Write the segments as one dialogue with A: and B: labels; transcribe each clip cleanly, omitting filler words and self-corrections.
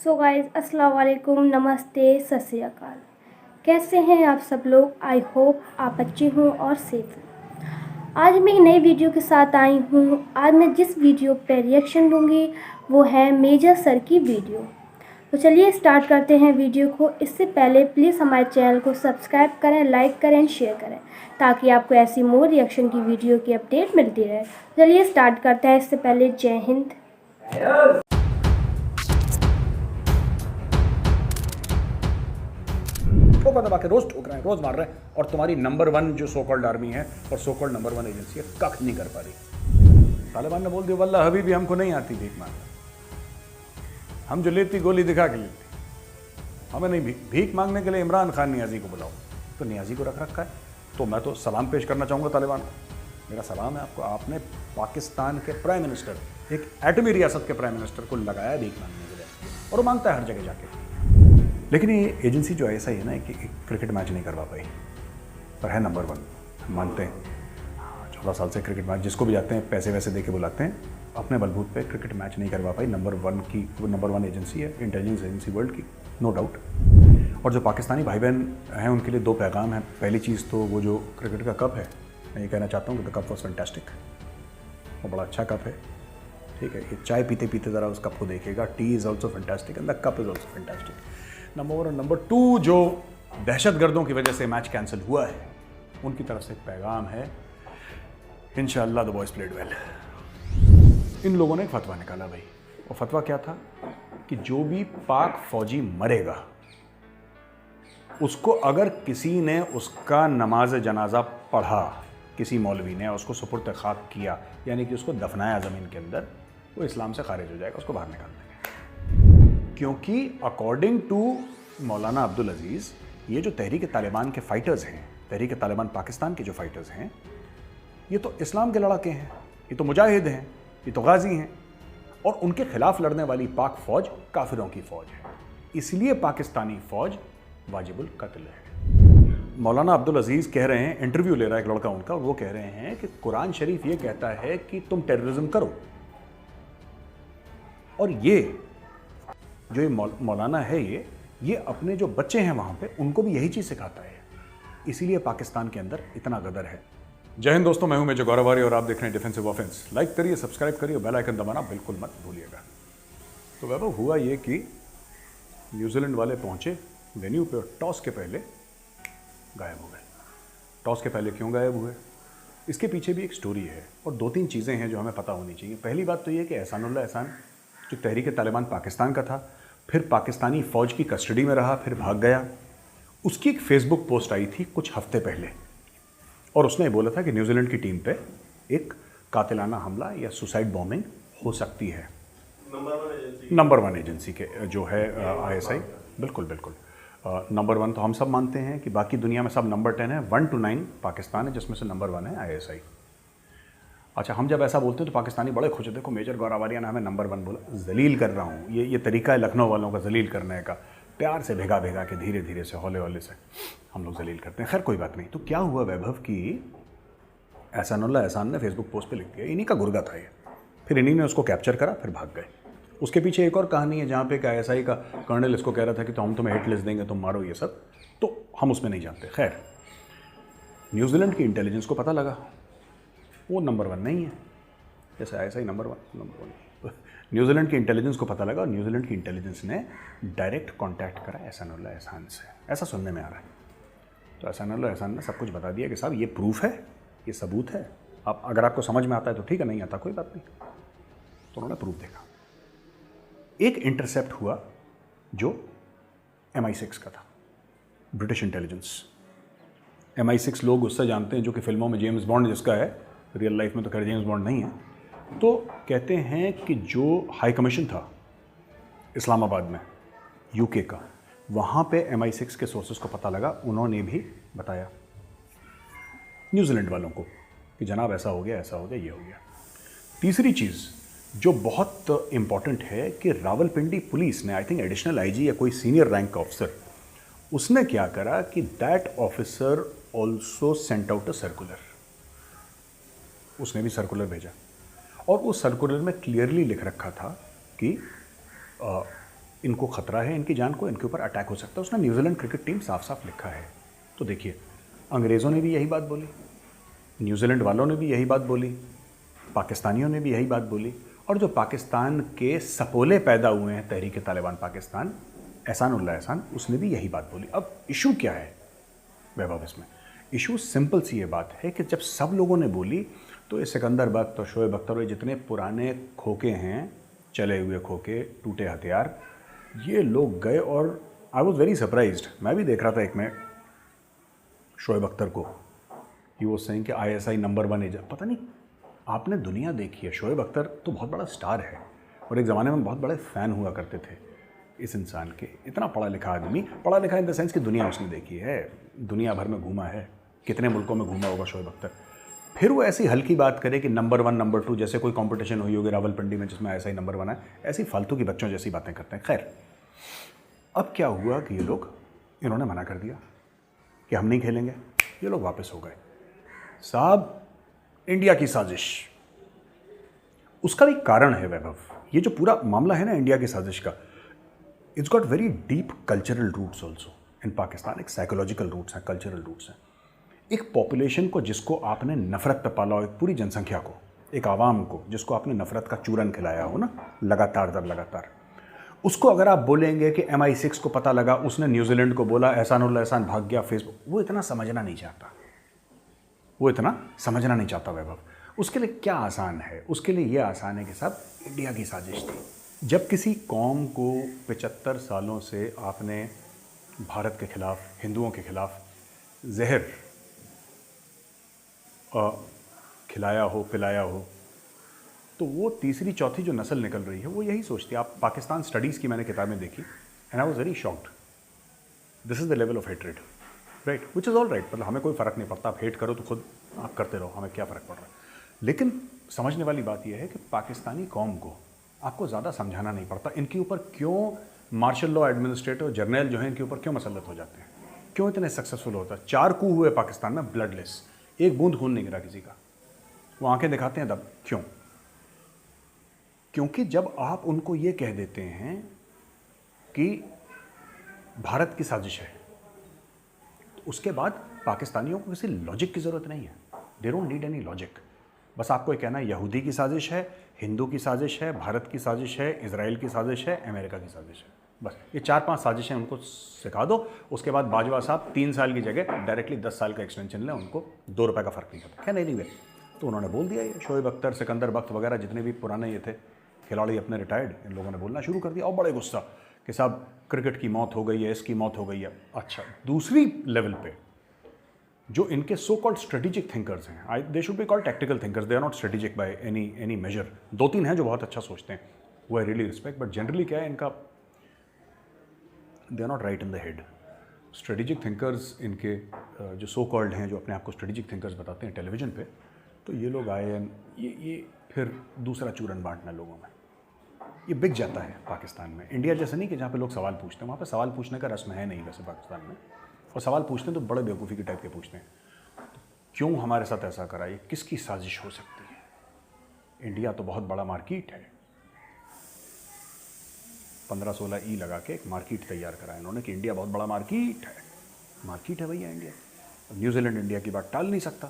A: So guys अस्सलाम वालेकुम, नमस्ते, सत श्री अकाल। कैसे हैं आप सब लोग? आई होप आप अच्छे हों और सेफ हों। आज मैं एक नई वीडियो के साथ आई हूँ। आज मैं जिस वीडियो पर रिएक्शन दूंगी वो है मेजर सर की वीडियो। तो चलिए स्टार्ट करते हैं वीडियो को। इससे पहले प्लीज़ हमारे चैनल को सब्सक्राइब करें, लाइक करें एंड शेयर करें ताकि आपको ऐसी मोर रिएक्शन की वीडियो की अपडेट मिलती रहे। चलिए स्टार्ट करते हैं। इससे पहले जय हिंद।
B: ठोका दबा के रोज ठोक रहे हैं, रोज मार रहे हैं, और तुम्हारी नंबर वन जो सो कॉल्ड आर्मी है और so called number one agency है कख नहीं कर पा रही। तालिबान ने बोल दिया वल्ला हबीबी हमको नहीं आती भीख मांगना, हम जो लेती गोली दिखा के लेती, हमें नहीं भीख मांगने के लिए इमरान खान नियाजी को बुलाओ। तो नियाजी को रख रखा है। तो मैं तो सलाम पेश करना चाहूँगा तालिबान को। मेरा सलाम है आपको, आपने पाकिस्तान के प्राइम मिनिस्टर, एक एटमी रियासत के प्राइम मिनिस्टर को लगाया भीख मांगने के लिए, और वो मांगता है हर जगह जाके। लेकिन ये एजेंसी जो ऐसा ही है ना कि क्रिकेट मैच नहीं करवा पाई, पर है नंबर वन, मानते हैं। 14 साल से क्रिकेट मैच जिसको भी जाते हैं पैसे वैसे दे के बुलाते हैं, अपने बलबूत पे क्रिकेट मैच नहीं करवा पाई। नंबर वन एजेंसी है, इंटेलिजेंस एजेंसी वर्ल्ड की, नो डाउट। और जो पाकिस्तानी भाई बहन हैं उनके लिए दो पैगाम हैं। पहली चीज़ तो वो जो क्रिकेट का कप है, मैं ये कहना चाहता हूँ कि द कप वॉज फैंटास्टिक, वो बड़ा अच्छा कप है, ठीक है। ये चाय पीते पीते ज़रा उस कप को देखिएगा। T is also fantastic and the cup is also fantastic, number one. और नंबर टू, जो दहशतगर्दों की वजह से मैच कैंसिल हुआ है उनकी तरफ से एक पैगाम है, इंशाअल्लाह द बॉयज प्लेड वेल। इन लोगों ने एक फतवा निकाला भाई, और फतवा क्या था कि जो भी पाक फौजी मरेगा उसको अगर किसी ने उसका नमाज जनाजा पढ़ा, किसी मौलवी ने उसको सुपुर्द खाक किया, यानी कि उसको दफनाया ज़मीन के अंदर, वो इस्लाम से खारिज हो जाएगा, उसको बाहर निकाल देंगे। क्योंकि अकॉर्डिंग टू मौलाना अब्दुल अजीज़, ये जो तहरीक तालिबान के फ़ाइटर्स हैं, तहरीक तालिबान पाकिस्तान के जो फ़ाइटर्स हैं, ये तो इस्लाम के लड़ाके हैं, ये तो मुजाहिद हैं, ये तो गाजी हैं, और उनके खिलाफ लड़ने वाली पाक फ़ौज काफिरों की फ़ौज है। इसलिए पाकिस्तानी फ़ौज वाजिबुल कत्ल है। मौलाना अब्दुल अजीज़ कह रहे हैं, इंटरव्यू ले रहा है एक लड़का उनका, और वो कह रहे हैं कि कुरान शरीफ ये कहता है कि तुम टेररिज्म करो, और ये जो ये मौलाना है, ये अपने जो बच्चे हैं वहाँ पे उनको भी यही चीज़ सिखाता है। इसीलिए पाकिस्तान के अंदर इतना गदर है। जय हिंद दोस्तों, मैं हूं मेजर गौरव आर्य और आप देख रहे हैं डिफेंसिव ऑफेंस। लाइक करिए, सब्सक्राइब करिए, बेल आइकन दबाना बिल्कुल मत भूलिएगा। तो वैभव, हुआ ये कि न्यूजीलैंड वाले पहुंचे वेन्यू पे और टॉस के पहले गायब हो गए। टॉस के पहले क्यों गायब हुए, इसके पीछे भी एक स्टोरी है, और दो तीन चीज़ें हैं जो हमें पता होनी चाहिए। पहली बात तो ये कि एहसानुल्लाह एहसान, जो तहरीक तालिबान पाकिस्तान का था, फिर पाकिस्तानी फ़ौज की कस्टडी में रहा, फिर भाग गया। उसकी एक फेसबुक पोस्ट आई थी कुछ हफ्ते पहले, और उसने बोला था कि न्यूजीलैंड की टीम पे एक कातिलाना हमला या सुसाइड बॉम्बिंग हो सकती है। नंबर वन एजेंसी के जो है ISI, बिल्कुल बिल्कुल नंबर वन तो हम सब मानते हैं कि बाकी दुनिया में सब नंबर 10 है, 1 to 9 पाकिस्तान है, जिसमें से नंबर 1 है ISI। अच्छा, हम जब ऐसा बोलते हैं तो पाकिस्तानी बड़े खुश होते हैं, देखो मेजर गौरव आर्य ने हमें नंबर 1 बोला। जलील कर रहा हूँ, ये तरीका है लखनऊ वालों का जलील करने का, प्यार से भिगा भिगा के, धीरे धीरे से, हौले हौले से हम लोग जलील करते हैं। खैर कोई बात नहीं। तो क्या हुआ वैभव की एहसानुल्लाह एहसान ने फेसबुक पोस्ट पे लिख दिया, इन्हीं का गुर्गा था ये, फिर इन्हीं ने उसको कैप्चर करा, फिर भाग गए। उसके पीछे एक और कहानी है जहाँ पे एक ISI का कर्नल इसको कह रहा था कि तो हम तुम्हें हिट लिस्ट देंगे, तुम मारो ये सब, तो हम उसमें नहीं जानते। खैर, न्यूजीलैंड की इंटेलिजेंस को पता लगा वो नंबर 1 नहीं है, जैसे ISI नंबर वन। न्यूजीलैंड की इंटेलिजेंस को पता लगा, और न्यूजीलैंड की इंटेलिजेंस ने डायरेक्ट कांटेक्ट करा एहसानुल्लाह एहसान से, ऐसा सुनने में आ रहा है। तो एहसानुल्लाह एहसान ने सब कुछ बता दिया कि साहब ये प्रूफ है, ये सबूत है, आप अगर आपको समझ में आता है तो ठीक है, नहीं आता कोई बात नहीं। तो उन्होंने प्रूफ देखा। एक इंटरसेप्ट हुआ जो MI6 का था, ब्रिटिश इंटेलिजेंस। MI6 लोग उससे जानते हैं जो कि फिल्मों में जेम्स बॉन्ड जिसका है, रियल लाइफ में तो खैर जेम्स बॉन्ड नहीं है। तो कहते हैं कि जो हाई कमीशन था इस्लामाबाद में UK का, वहाँ पे MI6 के सोर्सेस को पता लगा, उन्होंने भी बताया न्यूजीलैंड वालों को कि जनाब ऐसा हो गया, ऐसा हो गया, ये हो गया। तीसरी चीज़ जो बहुत इम्पॉर्टेंट है कि रावलपिंडी पुलिस ने, आई थिंक एडिशनल IG या कोई सीनियर रैंक का ऑफिसर, उसने क्या करा कि that officer also sent out a circular, उसने भी सर्कुलर भेजा, और उस सर्कुलर में क्लियरली लिख रखा था कि इनको खतरा है, इनकी जान को, इनके ऊपर अटैक हो सकता है। उसने न्यूजीलैंड क्रिकेट टीम साफ साफ लिखा है। तो देखिए, अंग्रेज़ों ने भी यही बात बोली, न्यूजीलैंड वालों ने भी यही बात बोली, पाकिस्तानियों ने भी यही बात बोली, और जो पाकिस्तान के सपोले पैदा हुए हैं तहरीक तालिबान पाकिस्तान, एहसानुल्लाह एहसान, उसने भी यही बात बोली। अब इशू क्या है वैभव इसमें? इशू सिंपल सी ये बात है कि जब सब लोगों ने बोली तो ये सिकंदर बख्त और शोएब अख्तर, ये जितने पुराने खोके हैं, चले हुए खोके, टूटे हथियार, ये लोग गए। और आई वॉज वेरी सरप्राइज्ड, मैं भी देख रहा था एक में शोएब अख्तर को, ही वॉज सेइंग कि ISI नंबर 1 एजेंट। पता नहीं, आपने दुनिया देखी है, शोएब अख्तर तो बहुत बड़ा स्टार है और एक ज़माने में बहुत बड़े फ़ैन हुआ करते थे इस इंसान के। इतना पढ़ा लिखा आदमी, पढ़ा लिखा इन द सेंस कि दुनिया उसने देखी है, दुनिया भर में घूमा है, कितने मुल्कों में घूमा होगा शोएब अख्तर। फिर वो ऐसी हल्की बात करे कि नंबर 1 नंबर 2, जैसे कोई कंपटीशन हुई होगी रावलपिंडी में जिसमें ISI नंबर 1 है, ऐसी फालतू की बच्चों जैसी बातें करते हैं। खैर, अब क्या हुआ कि ये लोग, इन्होंने मना कर दिया कि हम नहीं खेलेंगे, ये लोग वापस हो गए। साहब, इंडिया की साजिश, उसका भी कारण है वैभव। ये जो पूरा मामला है ना इंडिया की साजिश का, it's got very deep cultural roots also in Pakistan. एक साइकोलॉजिकल रूट्स हैं, कल्चरल रूट्स हैं। एक पॉपुलेशन को जिसको आपने नफरत पे पाला हो, एक पूरी जनसंख्या को, एक आवाम को जिसको आपने नफरत का चूरन खिलाया हो ना, लगातार दर लगातार, उसको अगर आप बोलेंगे कि MI6 को पता लगा, उसने न्यूजीलैंड को बोला, एहसानुल्लाह एहसान भाग गया फेसबुक, वो इतना समझना नहीं चाहता, वो इतना समझना नहीं चाहता वैभव। उसके लिए क्या आसान है? उसके लिए ये आसान है कि साहब, इंडिया की साजिश थी। जब किसी कौम को 75 सालों से आपने भारत के खिलाफ, हिंदुओं के खिलाफ जहर खिलाया हो, पिलाया हो, तो वो तीसरी चौथी जो नस्ल निकल रही है वो यही सोचती है। आप पाकिस्तान स्टडीज़ की मैंने किताबें देखी and I was very shocked. This is the level of hatred, right, which is all right. मतलब हमें कोई फ़र्क नहीं पड़ता, आप हेट करो तो खुद आप करते रहो, हमें क्या फ़र्क पड़ रहा है। लेकिन समझने वाली बात यह है कि पाकिस्तानी कौम को आपको ज़्यादा समझाना नहीं पड़ता। इनके ऊपर क्यों मार्शल लॉ एडमिनिस्ट्रेटर जर्नल जो हैं, इनके ऊपर क्यों मसलत हो जाते हैं, क्यों इतने सक्सेसफुल होता है? 4 कू हुए पाकिस्तान में, ब्लडलेस, एक बूंद खून नहीं गिरा किसी का। वो आंखें दिखाते हैं तब क्यों? क्योंकि जब आप उनको ये कह देते हैं कि भारत की साजिश है, तो उसके बाद पाकिस्तानियों को किसी लॉजिक की ज़रूरत नहीं है। They don't need any logic. बस आपको ये कहना है यहूदी की साजिश है, हिंदू की साजिश है, भारत की साजिश है, इजराइल की साजिश है, अमेरिका की साजिश है। बस ये 4-5 साजिशें उनको सिखा दो। उसके बाद बाजवा साहब 3 साल की जगह डायरेक्टली 10 साल का एक्सटेंशन लें, उनको 2 रुपये का फ़र्क नहीं पड़ता। क्या नहीं हुए तो उन्होंने बोल दिया। ये शोएब अख्तर, सिकंदर बख्त वगैरह जितने भी पुराने ये थे खिलाड़ी अपने रिटायर्ड, इन लोगों ने बोलना शुरू कर दिया और बड़े गुस्सा कि साहब क्रिकेट की मौत हो गई है, इसकी मौत हो गई है। अच्छा, दूसरी लेवल पे जो इनके सो कॉल्ड स्ट्रेटेजिक थिंकर्स हैं, they should be called tactical thinkers, they are not strategic by any measure. 2-3 हैं जो बहुत अच्छा सोचते हैं, वो I really respect, but generally क्या है इनका, they are not right in the head. Strategic thinkers इनके जो सो कॉल्ड हैं, जो अपने आप को स्ट्रेटेजिक थिंकर्स बताते हैं टेलीविज़न पे, तो ये लोग आए ये फिर दूसरा चूरन बांटना लोगों में, ये बिक जाता है पाकिस्तान में। इंडिया जैसे नहीं कि जहाँ पे लोग सवाल पूछते हैं, वहाँ पे सवाल पूछने का रस्म है नहीं वैसे पाकिस्तान में, और सवाल पूछते हैं तो बड़े बेवकूफ़ी के टाइप के पूछते हैं। तो क्यों हमारे साथ ऐसा करा, ये किसकी साजिश हो सकती है? इंडिया तो बहुत बड़ा मार्केट है, 15-16 ई लगा के एक मार्केट तैयार करा इन्होंने कि इंडिया बहुत बड़ा मार्केट है भैया इंडिया। न्यूजीलैंड इंडिया की बात टाल नहीं सकता।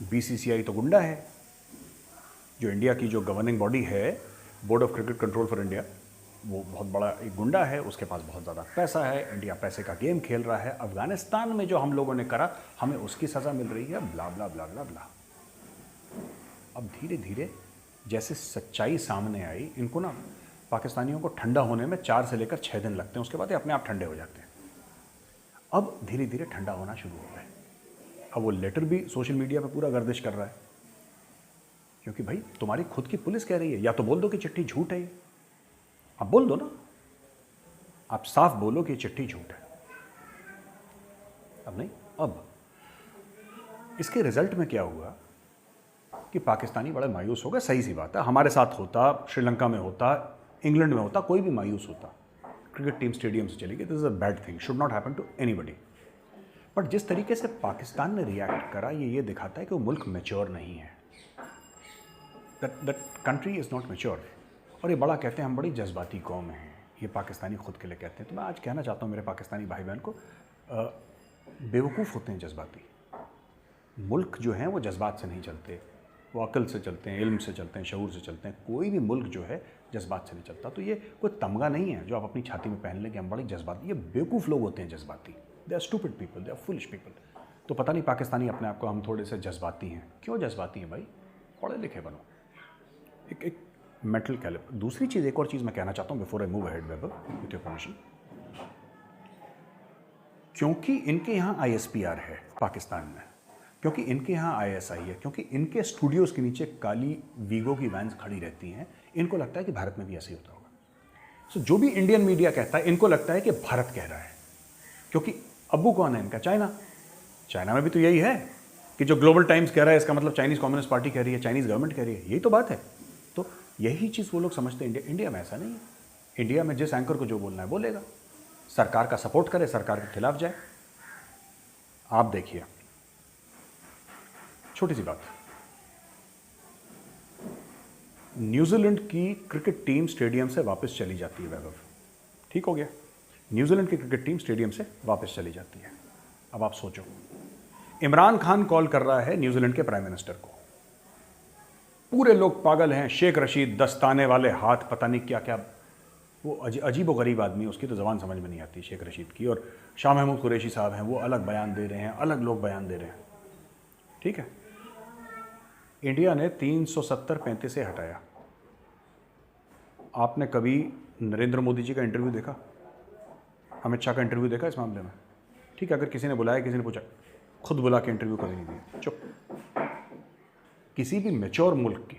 B: BCCI तो गुंडा है, जो इंडिया की जो गवर्निंग बॉडी है, board of cricket control for India, वो बहुत बड़ा एक गुंडा है, उसके पास बहुत ज़्यादा पैसा है, इंडिया पैसे का गेम खेल रहा है। अफगानिस्तान में जो हम लोगों ने करा, हमें उसकी सज़ा मिल रही है, ब्ला ब्ला ब्ला ब्ला ब्ला। अब धीरे धीरे जैसे सच्चाई सामने आई, इनको ना पाकिस्तानियों को ठंडा होने में 4 से लेकर 6 दिन लगते हैं, उसके बाद ये अपने आप ठंडे हो जाते हैं। अब धीरे धीरे ठंडा होना शुरू हो गया। अब वो लेटर भी सोशल मीडिया पे पूरा गर्दिश कर रहा है, क्योंकि भाई तुम्हारी खुद की पुलिस कह रही है, या तो बोल दो कि चिट्ठी झूठ है, ये आप बोल दो ना, आप साफ बोलो कि चिट्ठी झूठ है। अब नहीं, अब इसके रिजल्ट में क्या हुआ कि पाकिस्तानी बड़े मायूस हो गए। सही सी बात है, हमारे साथ होता, श्रीलंका में होता, इंग्लैंड में होता, कोई भी मायूस होता। क्रिकेट टीम स्टेडियम से चली गई, this is a bad thing, should not happen to anybody. But जिस तरीके से पाकिस्तान ने रिएक्ट करा, ये दिखाता है कि वो मुल्क मैच्योर नहीं है, that country is not mature. और ये बड़ा कहते हैं हम बड़ी जज्बाती कौम हैं, ये पाकिस्तानी खुद के लिए कहते हैं। तो मैं आज कहना चाहता हूँ मेरे पाकिस्तानी भाई बहन को, बेवकूफ़ होते हैं जज्बाती। मुल्क जो हैं वो जज्बात से नहीं चलते, वो अक्ल से चलते हैं, इल्म से चलते हैं, शऊर से चलते हैं। कोई भी मुल्क जो है जज्बात से नहीं चलता। तो ये कोई तमगा नहीं है जो आप अपनी छाती में पहन लें कि हम बड़े जज्बाती। ये बेवकूफ़ लोग होते हैं जज्बाती। They are stupid people, they are foolish people. तो पता नहीं पाकिस्तानी अपने आप को हम थोड़े से जज्बाती हैं। क्यों जज्बाती हैं भाई? पढ़े लिखे बनो, एक मेंटल कैलिबर। दूसरी चीज़, एक और चीज़ मैं कहना चाहता हूँ before I move ahead Vaibhav with your permission, क्योंकि इनके यहाँ ISPR है पाकिस्तान में, क्योंकि इनके यहाँ ISI है, क्योंकि इनके स्टूडियोज़ के नीचे काली वीगो की वैन्स खड़ी रहती हैं, इनको लगता है कि भारत में भी ऐसे ही होता होगा। सो जो भी इंडियन मीडिया कहता है, इनको लगता है कि भारत कह रहा है, क्योंकि अब्बू कौन है इनका? चाइना। चाइना में भी तो यही है कि जो ग्लोबल टाइम्स कह रहा है इसका मतलब चाइनीज़ कम्युनिस्ट पार्टी कह रही है, चाइनीज़ गवर्नमेंट कह रही है। यही तो बात है। तो यही चीज़ वो लोग समझते हैं। इंडिया में ऐसा नहीं है। इंडिया में जिस एंकर को जो बोलना है बोलेगा, सरकार का सपोर्ट करे, सरकार के खिलाफ जाए। आप देखिए, छोटी सी बात, न्यूजीलैंड की क्रिकेट टीम स्टेडियम से वापस चली जाती है वैभव। ठीक हो गया, न्यूजीलैंड की क्रिकेट टीम स्टेडियम से वापस चली जाती है। अब आप सोचो, इमरान खान कॉल कर रहा है न्यूजीलैंड के प्राइम मिनिस्टर को। पूरे लोग पागल हैं, शेख रशीद, दस्ताने वाले हाथ, पता नहीं क्या क्या, वो अजीब व गरीब आदमी, उसकी तो ज़बान समझ में नहीं आती शेख रशीद की। और शाह महमूद कुरैशी साहब हैं, वो अलग बयान दे रहे हैं, अलग लोग बयान दे रहे हैं। ठीक है, इंडिया ने 370-35 से हटाया। आपने कभी नरेंद्र मोदी जी का इंटरव्यू देखा, अमित शाह का इंटरव्यू देखा इस मामले में? ठीक है, अगर किसी ने बुलाया, किसी ने पूछा, खुद बुला के इंटरव्यू कभी नहीं दिया, चुप। किसी भी मैच्योर मुल्क की,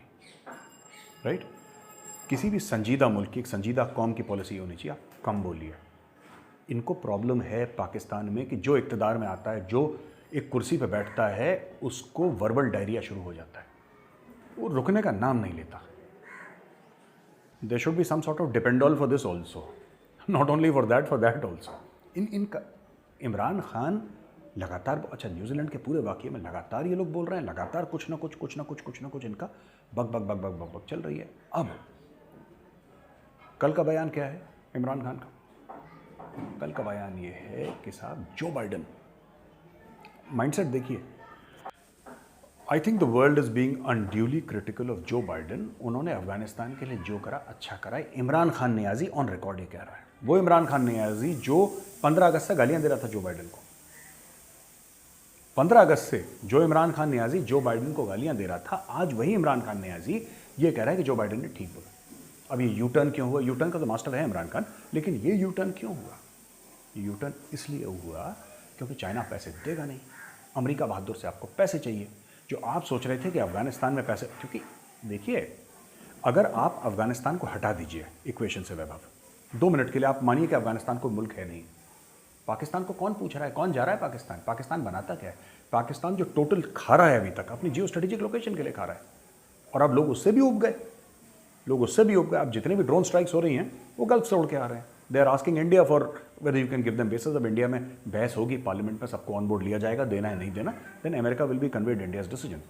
B: राइट, किसी भी संजीदा मुल्क की, एक संजीदा कौम की पॉलिसी होनी चाहिए, आप कम बोलिए। इनको प्रॉब्लम है पाकिस्तान में कि जो इक़्तिदार में आता है, जो एक कुर्सी पे बैठता है, उसको वर्बल डायरिया शुरू हो जाता है, वो रुकने का नाम नहीं लेता। There should be some sort of dependable for this also, not only for that also. इनका इमरान खान लगातार, अच्छा, न्यूजीलैंड के पूरे वाक़ये में लगातार ये लोग बोल रहे हैं, लगातार कुछ ना कुछ इनका बक बक बक बक बक बक चल रही है। अब कल का बयान क्या है इमरान खान का? कल का बयान ये है कि साहब जो बाइडन, माइंडसेट देखिए, I think the world is being unduly critical of जो बाइडन। उन्होंने अफगानिस्तान के लिए जो करा अच्छा करा है। इमरान खान नियाजी ऑन रिकॉर्ड ये कह रहा है, वो इमरान खान नियाजी जो 15 अगस्त से गालियां दे रहा था जो बाइडन को। 15 अगस्त से जो इमरान खान नियाजी जो बाइडन को गालियां दे रहा था, आज वही इमरान खान नियाजी ये कह रहा है कि जो बाइडन ने ठीक बोला। अब ये यू टर्न क्यों हुआ? यू टर्न का तो मास्टर है इमरान खान, लेकिन ये यू टर्न क्यों हुआ? यू टर्न इसलिए हुआ क्योंकि चाइना पैसे देगा नहीं। अमेरिका बहादुर से आपको पैसे चाहिए। जो आप सोच रहे थे कि अफगानिस्तान में पैसे, क्योंकि देखिए, अगर आप अफगानिस्तान को हटा दीजिए इक्वेशन से वैभव, 2 मिनट के लिए आप मानिए कि अफगानिस्तान कोई मुल्क है नहीं, पाकिस्तान को कौन पूछ रहा है, कौन जा रहा है पाकिस्तान? पाकिस्तान बनाता क्या है? पाकिस्तान जो टोटल खा रहा है अभी तक अपनी जियो स्ट्रेटेजिक लोकेशन के लिए खा रहा है, और अब लोग उससे भी उब गए, अब जितने भी ड्रोन स्ट्राइक्स हो रही हैं वो गल्फ से उड़ के आ रहे हैं। They are asking India for whether you can give them bases. अब इंडिया में बहस होगी पार्लियामेंट में, सबको ऑन बोर्ड लिया जाएगा, देना है नहीं देना, then America will be conveyed India's decision.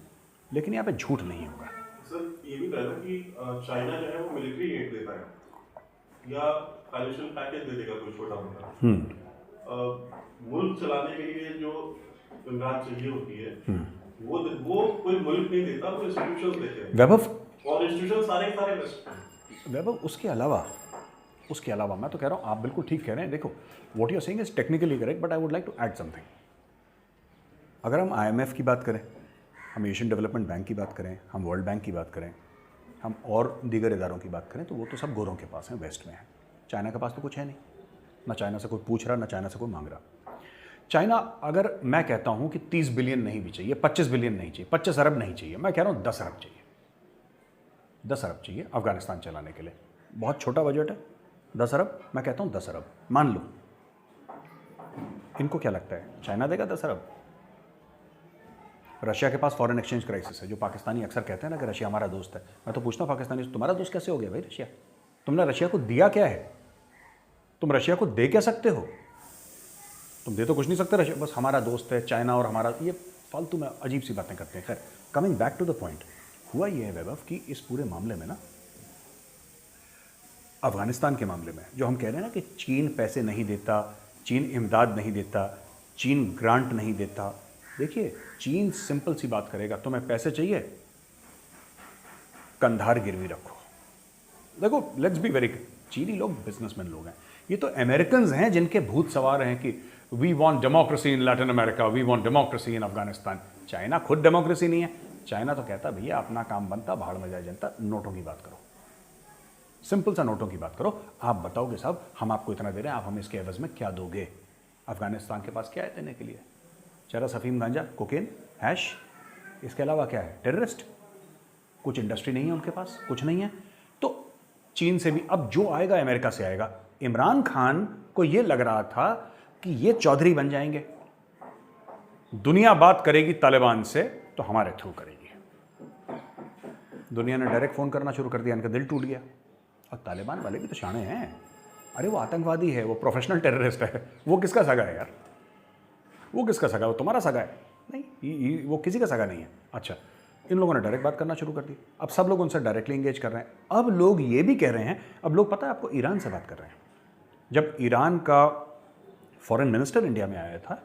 B: लेकिन यहाँ पे झूठ नहीं होगा।
C: सर ये भी कहना कि चाइना जो है वो मिलिट्री एड देता है या फाइनेंशियल पैकेज दे देगा कोई छोटा मोटा, मुल्क चलाने के लिए जो इमदाद चाहिए होती है वो कोई मुल्क नहीं देता, वो इंस्टीट्यूशंस देते हैं
B: वैभव,
C: और इंस्टीट्यूशन सारे वेस्ट हैं।
B: वैभव, उसके अलावा मैं तो कह रहा हूँ, आप बिल्कुल ठीक कह रहे हैं। देखो, what you are saying is technically correct, but I would like to add something. अगर हम IMF की बात करें, हम एशियन डेवलपमेंट बैंक की बात करें, हम वर्ल्ड बैंक की बात करें, हम और दीगर इदारों की बात करें, तो वो तो सब गोरों के पास हैं, वेस्ट में है। चाइना के पास तो कुछ है नहीं, ना चाइना से कोई पूछ रहा, ना चाइना से कोई मांग रहा। चाइना, अगर मैं कहता हूँ कि 30 बिलियन नहीं भी चाहिए, 25 बिलियन नहीं चाहिए, 25 अरब नहीं चाहिए, मैं कह रहा हूँ 10 अरब चाहिए, 10 अरब चाहिए अफगानिस्तान चलाने के लिए। बहुत छोटा बजट है, 10 अरब, मैं कहता हूँ 10 अरब मान लो। इनको क्या लगता है चाइना देगा 10 अरब? रशिया के पास फॉरेन एक्सचेंज क्राइसिस है, जो पाकिस्तानी अक्सर कहते हैं ना कि रशिया हमारा दोस्त है। मैं तो पूछता हूँ पाकिस्तानी से, तुम्हारा दोस्त कैसे हो गया भाई रशिया? तुमने रशिया को दिया क्या है? तुम रशिया को दे क्या सकते हो? तुम दे तो कुछ नहीं सकते। रशिया बस हमारा दोस्त है, चाइना और हमारा, ये फालतू में अजीब सी बातें करते हैं। खैर, coming back to the point, हुआ ये है वैभव कि इस पूरे मामले में ना, अफगानिस्तान के मामले में जो हम कह रहे हैं ना कि चीन पैसे नहीं देता, चीन इमदाद नहीं देता, चीन ग्रांट नहीं देता, देखिए चीन सिंपल सी बात करेगा, तुम्हें पैसे चाहिए, कंधार गिरवी रखो। देखो लेट्स बी वेरी, चीनी लोग बिजनेसमैन लोग हैं, ये तो अमेरिकन हैं जिनके भूत सवार हैं कि we want democracy in Latin America, we want democracy in Afghanistan. China खुद डेमोक्रेसी नहीं है, चाइना तो कहता भैया अपना काम बनता, भाड़ में जाए जनता, नोटों की बात करो, सिंपल सा नोटों की बात करो। आप बताओगे साहब हम आपको इतना दे रहे हैं, आप हमें इसके एवज में क्या दोगे? अफगानिस्तान के पास क्या है देने के लिए? चरस, अफीम, गांजा, कोकेन, हैश, इसके अलावा क्या है? टेररिस्ट। कुछ इंडस्ट्री नहीं है उनके पास, कुछ नहीं है। तो चीन से भी अब जो आएगा अमेरिका से आएगा। इमरान खान को यह लग रहा था कि ये चौधरी बन जाएंगे, दुनिया बात करेगी तालिबान से तो हमारे थ्रू करेगी। दुनिया ने डायरेक्ट फोन करना शुरू कर दिया, इनका दिल टूट गया। और तालिबान वाले भी तो शाणे हैं, अरे वो आतंकवादी है, वो प्रोफेशनल टेररिस्ट है, वो किसका सगा है यार? वो किसका सगा? वो तुम्हारा सगा है? नहीं, वो किसी का सगा नहीं है। अच्छा, इन लोगों ने डायरेक्ट बात करना शुरू कर दी। अब सब लोग उनसे डायरेक्टली इंगेज कर रहे हैं। अब लोग ये भी कह रहे हैं, अब लोग पता है आपको ईरान से बात कर रहे हैं। जब ईरान का फॉरेन मिनिस्टर इंडिया में आया था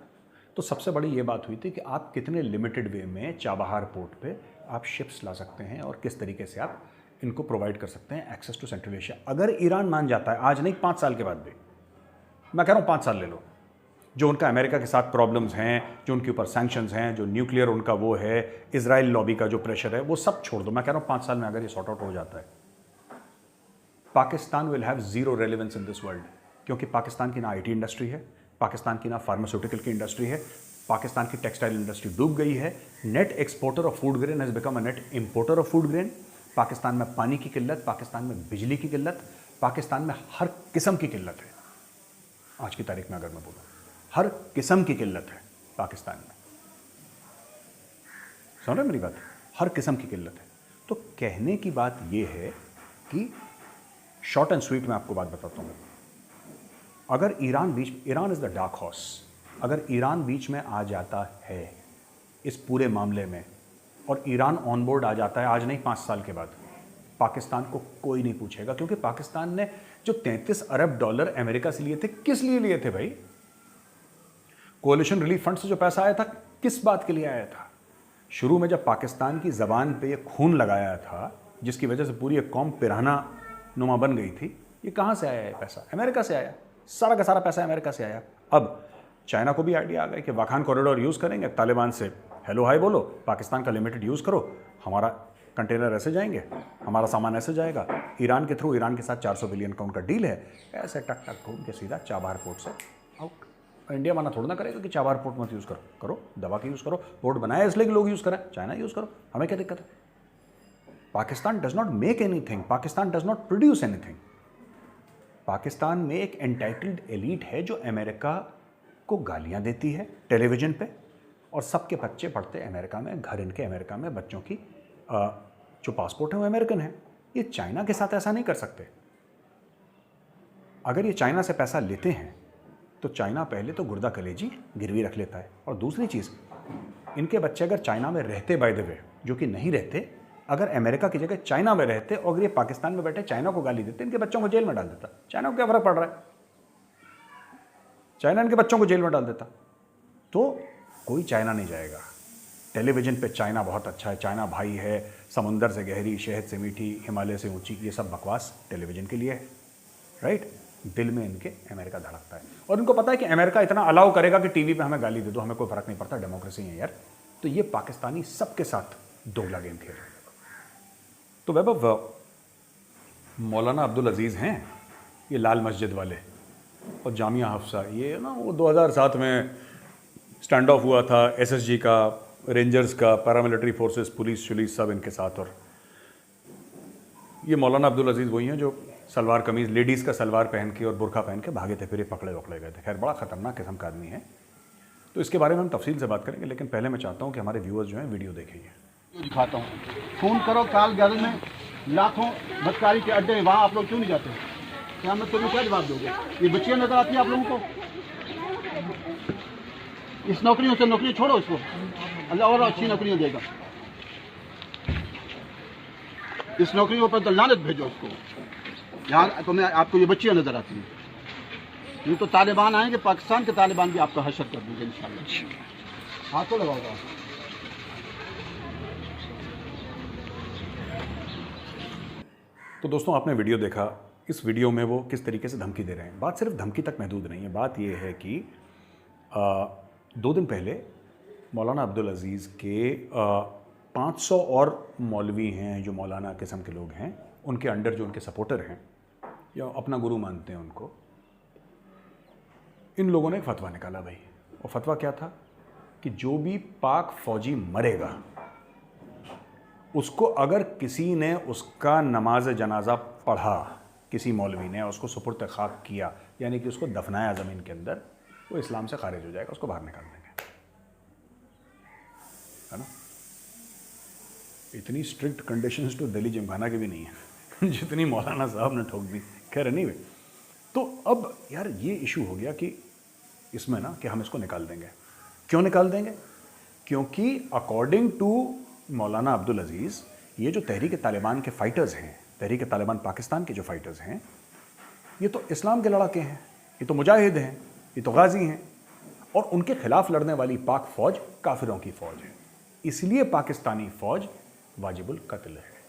B: तो सबसे बड़ी ये बात हुई थी कि आप कितने लिमिटेड वे में चाबहार पोर्ट पे आप शिप्स ला सकते हैं और किस तरीके से आप इनको प्रोवाइड कर सकते हैं एक्सेस टू सेंट्रल एशिया। अगर ईरान मान जाता है, आज नहीं 5 साल के बाद भी, मैं कह रहा हूँ 5 साल ले लो, जो उनका अमेरिका के साथ प्रॉब्लम्स हैं, जो उनके ऊपर सैंक्शंस हैं, जो न्यूक्लियर उनका वो है, इजराइल लॉबी का जो प्रेशर है, वो सब छोड़ दो। मैं कह रहा हूँ 5 साल में अगर ये सॉर्ट आउट हो जाता है, Pakistan will have zero relevance in this world, क्योंकि पाकिस्तान की ना आईटी इंडस्ट्री है, पाकिस्तान की ना फार्मास्यूटिकल की इंडस्ट्री है, पाकिस्तान की टेक्सटाइल इंडस्ट्री डूब गई है, net exporter of food grain has become a net importer of food grain. Pakistan में पानी की किल्लत, पाकिस्तान में बिजली की किल्लत, पाकिस्तान में हर किस्म की किल्लत है। आज की तारीख में अगर मैं बोलूँ, हर किस्म की किल्लत है पाकिस्तान में। सुन रहे मेरी बात? हर किस्म की किल्लत है। तो कहने की बात यह है कि शॉर्ट एंड स्वीट में आपको बात बताता हूँ, अगर Iran is the dark horse, अगर ईरान बीच में आ जाता है इस पूरे मामले में और ईरान ऑन बोर्ड आ जाता है, आज नहीं 5 साल के बाद, पाकिस्तान को कोई नहीं पूछेगा। क्योंकि पाकिस्तान ने जो $33 अरब अमेरिका से लिए थे, किस लिए लिए थे भाई? कोalition रिलीफ फंड से जो पैसा आया था, किस बात के लिए आया था? शुरू में जब पाकिस्तान की ज़बान पे ये खून लगाया था, जिसकी वजह से पूरी एक कौम पिराना नुमा बन गई थी, ये कहाँ से आया है पैसा? अमेरिका से आया, सारा का सारा पैसा अमेरिका से आया। अब चाइना को भी आइडिया आ गया कि वाखान कॉरिडोर यूज़ करेंगे, तालिबान से हेलो हाय बोलो, पाकिस्तान का लिमिटेड यूज़ करो, हमारा कंटेनर ऐसे जाएंगे, हमारा सामान ऐसे जाएगा, ईरान के थ्रू, ईरान के साथ 400 बिलियन का उनका डील है, ऐसे टक टक घूम के सीधा चाबहार पोर्ट से आउट। इंडिया माना थोड़ा ना करेगा कि चाबहार पोर्ट मत यूज़ करो, दवा की यूज़ करो, पोर्ट बनाया इसलिए कि लोग यूज़ करें, चाइना यूज़ करो, हमें क्या दिक्कत है? Pakistan does not make anything, Pakistan does not produce anything. Pakistan में एक एंटाइटल्ड एलीट है जो अमेरिका को गालियां देती है टेलीविजन पे, और सबके बच्चे पढ़ते अमेरिका में, घर इनके अमेरिका में, बच्चों की जो पासपोर्ट है वो अमेरिकन है। ये चाइना के साथ ऐसा नहीं कर सकते। अगर ये चाइना से पैसा लेते हैं तो चाइना पहले तो गुर्दा कलेजी गिरवी रख लेता है, और दूसरी चीज़, इनके बच्चे अगर चाइना में रहते, बाय द वे, जो कि नहीं रहते, अगर अमेरिका की जगह चाइना में रहते और अगर ये पाकिस्तान में बैठे चाइना को गाली देते, इनके बच्चों को जेल में डाल देता। चाइना को क्या फर्क पड़ रहा है? चाइना इनके बच्चों को जेल में डाल देता। तो कोई चाइना नहीं जाएगा। टेलीविजन पे चाइना बहुत अच्छा है, चाइना भाई है, समुंदर से गहरी, शहद से मीठी, हिमालय से ऊंची, ये सब बकवास टेलीविजन के लिए है, राइट? दिल में इनके अमेरिका धड़कता है, और इनको पता है कि अमेरिका इतना अलाउ करेगा कि टीवी पे हमें गाली दे दो, हमें कोई फर्क नहीं पड़ता, डेमोक्रेसी है यार। तो ये पाकिस्तानी सबके साथ दोगला गेम खेल रहे हैं। तो वैभव, मौलाना अब्दुल अजीज़ हैं ये लाल मस्जिद वाले, और जामिया हफ्सा, ये ना वो 2007 में स्टैंड ऑफ हुआ था एसएसजी का, रेंजर्स का, पैरामिलिट्री फोर्सेस, पुलिस सब इनके साथ। और ये मौलाना अब्दुल अजीज़ वही हैं जो सलवार कमीज़, लेडीज़ का सलवार पहन के और बुरखा पहन के भागे थे, फिर ये पकड़े वकड़े गए थे। खैर, बड़ा ख़तरनाक किस्म का आदमी है। तो इसके बारे में हम तफसील से बात करेंगे, लेकिन पहले मैं चाहता हूँ कि हमारे व्यूअर्स जो हैं वीडियो देखेंगे।
D: दिखाता हूँ, फ़ोन करो, काल गैदर में लाखों बदकारी के अड्डे हैं, वहाँ आप लोग क्यों नहीं जाते? क्या मैं तुम्हें क्या जवाब दोगे? ये बच्चियाँ नजर आती हैं आप लोगों को? इस नौकरियों से नौकरी छोड़ो, इसको अल्लाह और अच्छी नौकरियाँ देगा। इस नौकरियों पर तो लानत भेजो इसको। यहाँ तो मैं आपको ये बच्चियाँ नज़र आती हैं। ये तो तालिबान आएंगे, पाकिस्तान के तालिबान भी आपका हशर कर देंगे इंशाल्लाह। हाथों लगाओगा।
B: तो दोस्तों, आपने वीडियो देखा। इस वीडियो में वो किस तरीके से धमकी दे रहे हैं। बात सिर्फ धमकी तक महदूद नहीं है। बात ये है कि 2 दिन पहले मौलाना अब्दुल अजीज़ के 500 और मौलवी हैं जो मौलाना किस्म के लोग हैं, उनके अंडर जो उनके सपोर्टर हैं या अपना गुरु मानते हैं उनको, इन लोगों ने एक फतवा निकाला भाई। और फतवा क्या था कि जो भी पाक फौजी मरेगा उसको अगर किसी ने उसका नमाज जनाजा पढ़ा, किसी मौलवी ने उसको सुपुर्द खाक किया, यानी कि उसको दफनाया ज़मीन के अंदर, वो इस्लाम से खारिज हो जाएगा, उसको बाहर निकाल देंगे। है ना? इतनी स्ट्रिक्ट कंडीशंस तो दिल्ली जिमखाना की भी नहीं है जितनी मौलाना साहब ने ठोक दी। खैर नहीं वे तो अब यार ये इशू हो गया कि इसमें ना कि हम इसको निकाल देंगे। क्यों निकाल देंगे? क्योंकि अकॉर्डिंग टू मौलाना अब्दुल अजीज़, ये जो तहरीक तालिबान के फ़ाइटर्स हैं, तहरीक तालिबान पाकिस्तान के जो फ़ाइटर्स हैं, ये तो इस्लाम के लड़ाके हैं, ये तो मुजाहिद हैं, ये तो गाजी हैं, और उनके खिलाफ लड़ने वाली पाक फ़ौज काफिरों की फ़ौज है। इसलिए पाकिस्तानी फ़ौज वाजिबुल कत्ल है।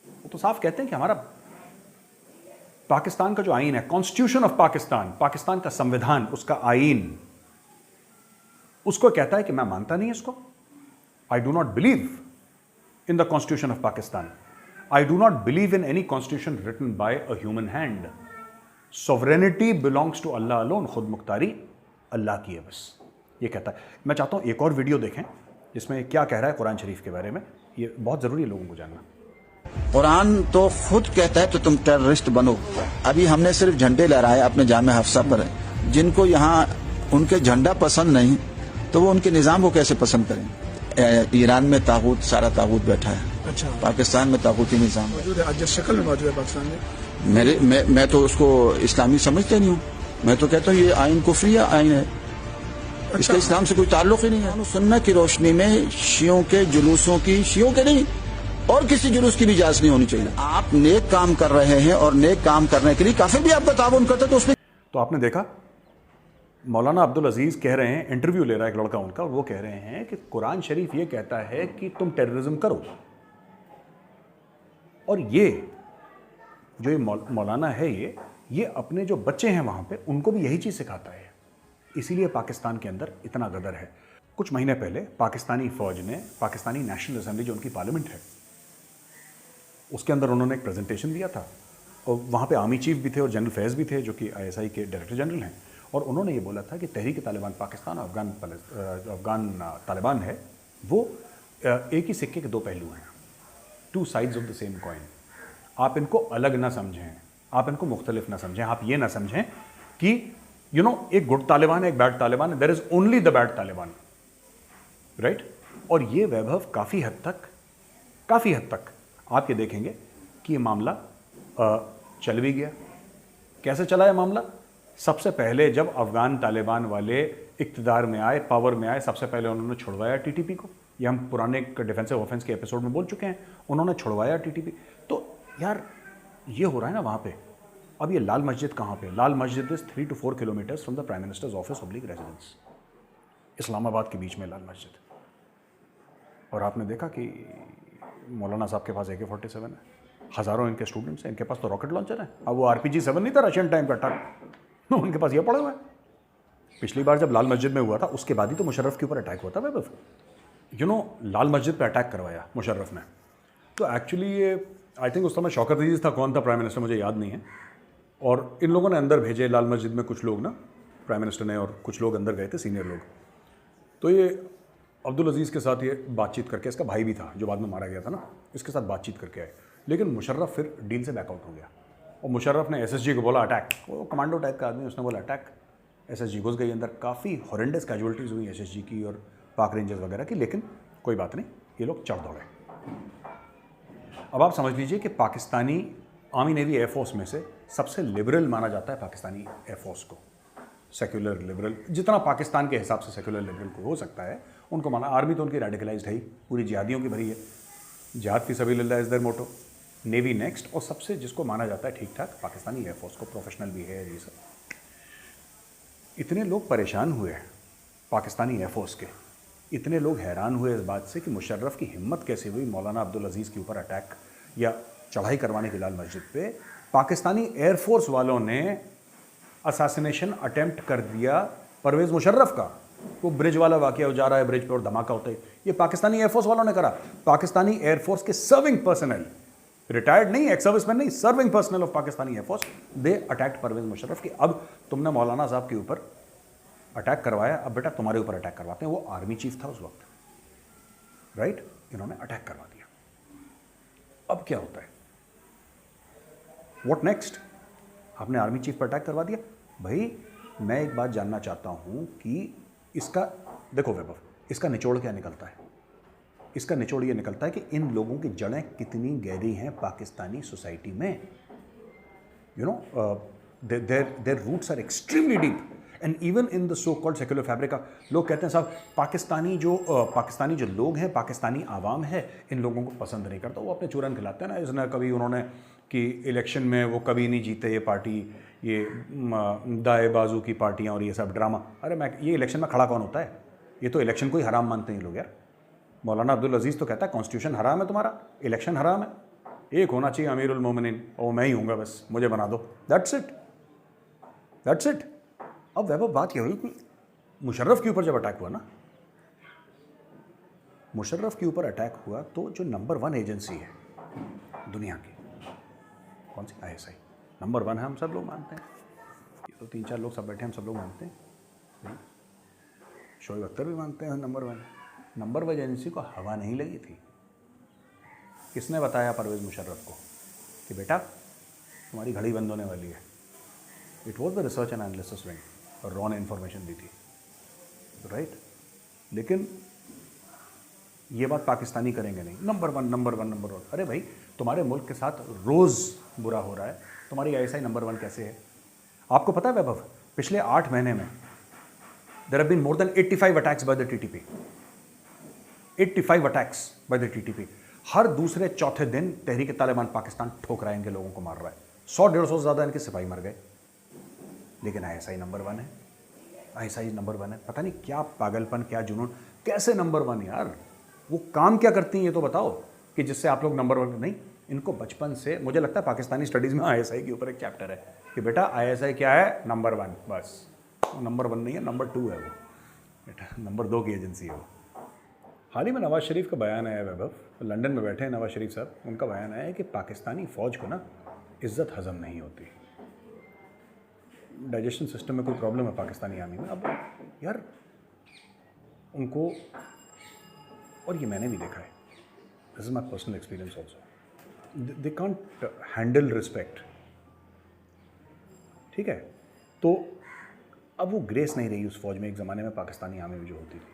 B: वो तो साफ कहते हैं कि हमारा पाकिस्तान का जो आईन है, कॉन्स्टिट्यूशन ऑफ पाकिस्तान, पाकिस्तान का संविधान, उसका आईन उसको कहता है कि मैं मानता नहीं इसको। I do not believe in the Constitution of Pakistan. I do not believe in any constitution written by a human hand. Sovereignty belongs to Allah alone. खुद मुख्तारी अल्लाह की है बस, ये कहता है। मैं चाहता हूँ एक और वीडियो देखें जिसमें क्या कह रहा है कुरान शरीफ के बारे में। ये बहुत ज़रूरी है लोगों को जानना।
E: कुरान तो खुद कहता है तो तुम टेररिस्ट बनो। अभी हमने सिर्फ झंडे लहराए अपने जामे हफ्सा पर। जिनको यहाँ उनके झंडा पसंद नहीं तो वो उनके निज़ाम को कैसे पसंद करें? ईरान में तागूत, सारा तागूत बैठा है।
F: अच्छा।
E: पाकिस्तान में तागूती निज़ाम
F: मौजूद है, आज शक्ल में मौजूद है पाकिस्तान में।
E: मैं तो उसको इस्लामी समझते नहीं हूँ। मैं तो कहता हूँ ये आइन कुफरिया आइन है।
F: अच्छा।
E: इसका इस्लाम से कोई ताल्लुक ही नहीं है। सुन्ना की रोशनी में शियों के जुलूसों की, शियों के नहीं और किसी जुलूस की भी इजाजत नहीं होनी चाहिए। आप नेक काम कर रहे हैं और नेक काम करने के लिए काफिर भी आपका ताउन करता है तो उसमें।
B: तो आपने देखा मौलाना अब्दुल अजीज़ कह रहे हैं, इंटरव्यू ले रहा है एक लड़का उनका, और वो कह रहे हैं कि कुरान शरीफ ये कहता है कि तुम टेररिज्म करो। और ये जो ये मौलाना है, ये अपने जो बच्चे हैं वहाँ पे उनको भी यही चीज़ सिखाता है। इसीलिए पाकिस्तान के अंदर इतना गदर है। कुछ महीने पहले पाकिस्तानी फ़ौज ने, पाकिस्तानी नेशनल असेंबली जो उनकी पार्लियामेंट है, उसके अंदर उन्होंने एक प्रेजेंटेशन दिया था, और वहाँ पे आर्मी चीफ भी थे और जनरल फैज़ भी थे जो कि ISI के डायरेक्टर जनरल हैं। और उन्होंने ये बोला था कि तहरीक तालिबान पाकिस्तान और अफ़गान तालिबान है, वो एक ही सिक्के के दो पहलू हैं, 2 sides of the same coin. आप इनको अलग ना समझें, आप इनको मुख्तलिफ ना समझें। आप ये ना समझें कि एक गुड तालिबान है, एक बैड तालिबान है। There is only the bad Taliban, right? और ये वैभव काफ़ी हद तक आप ये देखेंगे कि ये मामला चल भी गया। कैसे चला ये मामला? सबसे पहले जब अफ़गान तालिबान वाले इक़्तिदार में आए, पावर में आए, सबसे पहले उन्होंने छुड़वाया TTP को। ये हम पुराने डिफेंसिव ऑफेंस के एपिसोड में बोल चुके हैं। उन्होंने छुड़वाया TTP। तो यार ये हो रहा है ना वहाँ पे। अब ये लाल मस्जिद कहाँ पे? लाल मस्जिद is 3 to 4 kilometres from the prime minister's office oblique residence, Islamabad के बीच में लाल मस्जिद। और आपने देखा कि मौलाना साहब के पास AK-47 है, हज़ारों इनके स्टूडेंट्स हैं, इनके पास तो रॉकेट लॉन्चर है। अब वो RPG-7 नहीं था रशियन टाइम का अटैक, उनके पास ये पड़ा हुआ है। पिछली बार जब लाल मस्जिद में हुआ था उसके बाद ही तो मुशर्रफ के ऊपर अटैक हुआ था वैभव। लाल मस्जिद पे अटैक करवाया मुशर्रफ ने। तो एक्चुअली ये आई थिंक उस समय शौकत अजीज़ था, कौन था प्राइम मिनिस्टर मुझे याद नहीं है। और इन लोगों ने अंदर भेजे लाल मस्जिद में कुछ लोग ना, प्राइम मिनिस्टर ने, और कुछ लोग अंदर गए थे, सीनियर लोग। तो ये अब्दुल अजीज़ के साथ ये बातचीत करके, इसका भाई भी था जो बाद में मारा गया था ना, इसके साथ बातचीत करके आए। लेकिन मुशर्रफ फिर डील से बैकआउट हो गया और मुशर्रफ ने SSG को बोला अटैक। वो कमांडो टाइप का आदमी, उसने बोला अटैक। SSG घुस गई अंदर। काफ़ी हॉरेंडस कैजुअलिटीज़ हुई SSG की और पाक रेंजर्स वगैरह की, लेकिन कोई बात नहीं, ये लोग चढ़ दौड़े। अब आप समझ लीजिए कि पाकिस्तानी आर्मी नेवी एयरफोर्स में से सबसे लिबरल माना जाता है पाकिस्तानी एयरफोर्स को, सेक्युलर लिबरल, जितना पाकिस्तान के हिसाब से सेक्युलर लिबरल को हो सकता है उनको माना। आर्मी तो उनकी रेडिकलाइज्ड है ही, पूरी जिहादियों की भरी है। जिहाद फी सबीलिल्लाह is their motto. Navy next, और सबसे जिसको माना जाता है ठीक ठाक पाकिस्तानी एयरफोर्स को, प्रोफेशनल भी है ये सब। इतने लोग परेशान हुए पाकिस्तानी एयरफोर्स के, इतने लोग हैरान हुए इस बात से कि मुशर्रफ की हिम्मत कैसे हुई मौलाना अब्दुल अजीज़ के ऊपर अटैक या चढ़ाई करवाने के लाल मस्जिद पे। पाकिस्तानी एयरफोर्स वालों ने असैसिनेशन अटेम्प्ट कर दिया परवेज़ मुशर्रफ का। वो ब्रिज वाला वाकया हो जा रहा है, ब्रिज पे और धमाका होता है, ये पाकिस्तानी एयरफोर्स वालों ने करा। पाकिस्तानी एयरफोर्स के सर्विंग पर्सनल, रिटायर्ड नहीं, एक्स सर्विसमैन नहीं, serving personnel of Pakistani air force, they attacked Pervez Musharraf की। अब तुमने मौलाना साहब के ऊपर अटैक करवाया, अब बेटा तुम्हारे ऊपर अटैक करवाते हैं। वो आर्मी चीफ था उस वक्त, राइट? इन्होंने अटैक करवा दिया। अब क्या होता है? What next? आपने आर्मी चीफ पर अटैक करवा दिया। भाई मैं एक बात जानना चाहता हूं कि इसका देखो वैभव, इसका निचोड़ क्या निकलता है? इसका निचोड़ ये निकलता है कि इन लोगों की जड़ें कितनी गहरी हैं पाकिस्तानी सोसाइटी में। You know, their roots are extremely deep and even in the so called secular fabric. लोग कहते हैं साहब पाकिस्तानी जो लोग हैं, पाकिस्तानी आवाम है, इन लोगों को पसंद नहीं करता। वो अपने चूरन खिलाते हैं ना, इसने कभी उन्होंने कि इलेक्शन में वो कभी नहीं जीते ये पार्टी, ये दाएं बाजू की पार्टियां और ये सब ड्रामा। अरे मैं ये इलेक्शन में खड़ा कौन होता है? ये तो इलेक्शन को ही हराम मानते हैं लोग यार। मौलाना अब्दुल अजीज़ तो कहता है कॉन्स्टिट्यूशन हराम है तुम्हारा, इलेक्शन हराम है, एक होना चाहिए अमीरुल मोमिनीन, और मैं ही हूँगा, बस मुझे बना दो, दैट्स इट, दैट्स इट। अब वैभव बात यह हुई कि मुशर्रफ के ऊपर जब अटैक हुआ ना, मुशर्रफ के ऊपर अटैक हुआ तो जो नंबर 1 एजेंसी है दुनिया की, कौन सी? ISI नंबर 1 है, हम सब लोग मानते हैं। ये तो 3-4 लोग सब बैठे हैं, हम सब लोग मानते हैं, शोएब अख्तर भी मानते हैं नंबर 1। नंबर 1 एजेंसी को हवा नहीं लगी थी। किसने बताया परवेज़ मुशर्रफ को कि बेटा तुम्हारी घड़ी बंद होने वाली है? It was the research and analysis wing, और रॉ ने इन्फॉर्मेशन दी थी, राइट? लेकिन ये बात पाकिस्तानी करेंगे नहीं, नंबर 1 नंबर 1 नंबर 1। अरे भाई तुम्हारे मुल्क के साथ रोज़ बुरा हो रहा है, तुम्हारी ISI नंबर 1 कैसे है? आपको पता है वैभव, पिछले 8 महीने में there have been more than 85 attacks by the TTP, 85 attacks by the TTP। हर दूसरे चौथे दिन तहरीक तालिबान पाकिस्तान ठोक रहा है, इनके लोगों को मार रहा है। 100-150 से ज़्यादा इनके सिपाही मर गए, लेकिन ISI नंबर 1 है, ISI नंबर 1 है। पता नहीं क्या पागलपन, क्या जुनून, कैसे नंबर 1 यार? वो काम क्या करती हैं ये तो बताओ कि जिससे आप लोग नंबर 1 नहीं? इनको बचपन से, मुझे लगता है पाकिस्तानी स्टडीज़ में ISI के ऊपर एक चैप्टर है कि बेटा ISI क्या है? नंबर 1, बस। वो नंबर 1 नहीं है, नंबर 2 है वो, बेटा नंबर 2 की एजेंसी है वो। हाल ही में नवाज़ शरीफ का बयान आया वैभव, लंदन में बैठे हैं नवाज़ शरीफ साहब, उनका बयान आया है कि पाकिस्तानी फ़ौज को ना इज़्ज़त हज़म नहीं होती, डाइजेशन सिस्टम में कोई प्रॉब्लम है पाकिस्तानी आर्मी में। अब यार उनको, और ये मैंने भी देखा है, this is my personal experience also, they can't handle respect, ठीक है? तो अब वो ग्रेस नहीं रही उस फौज में, एक ज़माने में पाकिस्तानी आर्मी में जो होती थी।